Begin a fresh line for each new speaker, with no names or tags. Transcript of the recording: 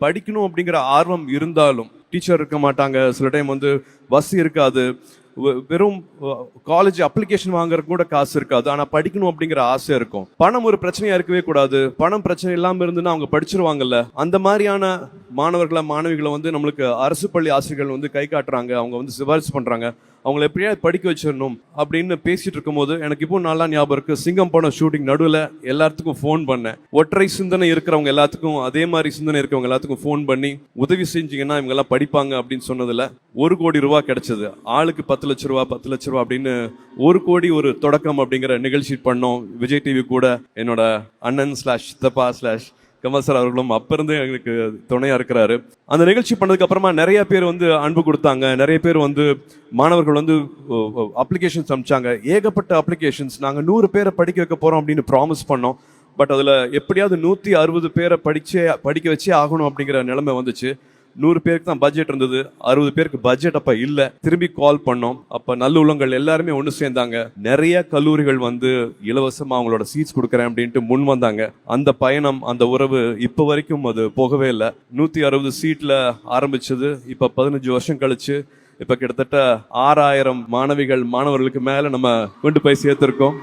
படிக்கணும் அப்படிங்கிற ஆர்வம் இருந்தாலும் டீச்சர் இருக்க மாட்டாங்க, சில டைம் வந்து வசதி இருக்காது, வெறும் காலேஜ் அப்ளிகேஷன் வாங்குறதுக்கு கூட காசு இருக்காது, ஆனா படிக்கணும் அப்படிங்கிற ஆசை இருக்கும். பணம் ஒரு பிரச்சனையா இருக்கவே கூடாது. பணம் பிரச்சனை இல்லாம இருந்துன்னா அவங்க படிச்சிருவாங்கல்ல. அந்த மாதிரியான மாணவர்களை மாணவிகளை வந்து நம்மளுக்கு அரசு பள்ளி ஆசிரியர்கள் வந்து கை காட்டுறாங்க, அவங்க வந்து சிபாரிசு பண்றாங்க. அவங்களை எப்படியாவது படிக்க வச்சிடணும் அப்படின்னு பேசிட்டு இருக்கும்போது எனக்கு இப்போ நல்லா ஞாபகம் இருக்கு. சிங்கம் படம் ஷூட்டிங் நடுவில் எல்லாத்துக்கும் ஃபோன் பண்ணேன். ஒற்றை சிந்தனை இருக்கிறவங்க எல்லாத்துக்கும், அதே மாதிரி சிந்தனை இருக்கிறவங்க எல்லாத்துக்கும் ஃபோன் பண்ணி உதவி செஞ்சீங்கன்னா இவங்க எல்லாம் படிப்பாங்க அப்படின்னு சொன்னதுல 1 கோடி ரூபாய் கிடைச்சது. ஆளுக்கு 10 லட்ச ரூபா 10 லட்ச ரூபா அப்படின்னு 1 கோடி ஒரு தொடக்கம் அப்படிங்கிற நிகழ்ச்சி பண்ணோம். விஜய் டிவி கூட என்னோட அண்ணன் /சித்தப்பா/ கமல் சார் அவர்களும் அப்ப இருந்து எங்களுக்கு துணையா இருக்கிறாரு. அந்த நிகழ்ச்சி பண்ணதுக்கு அப்புறமா நிறைய பேர் வந்து அன்பு கொடுத்தாங்க. நிறைய பேர் வந்து மாணவர்கள் வந்து அப்ளிகேஷன்ஸ் அனுப்பிச்சாங்க. ஏகப்பட்ட அப்ளிகேஷன்ஸ். நாங்க 100 பேரை படிக்க வைக்க போறோம் அப்படின்னு ப்ராமிஸ் பண்ணோம். பட் அதுல எப்படியாவது 160 பேரை படிக்க வச்சே ஆகணும் அப்படிங்கிற நிலைமை வந்துச்சு. 100 பேருக்கு தான் பட்ஜெட் இருந்தது, 60 பேருக்கு பட்ஜெட் அப்ப இல்ல. திரும்பி கால் பண்ணோம். அப்ப நல்ல உள்ளங்கள் எல்லாருமே ஒண்ணு சேர்ந்தாங்க. நிறைய கல்லூரிகள் வந்து இலவசமா அவங்களோட சீட்ஸ் கொடுக்கறேன் அப்படின்ட்டு முன் வந்தாங்க. அந்த பயணம், அந்த உறவு இப்ப வரைக்கும் அது போகவே இல்லை. 160 சீட்ல ஆரம்பிச்சது இப்ப 15 வருஷம் கழிச்சு இப்ப கிட்டத்தட்ட 6000 மாணவர்களுக்கு மேல நம்ம கொண்டு போய் சேர்த்திருக்கோம்.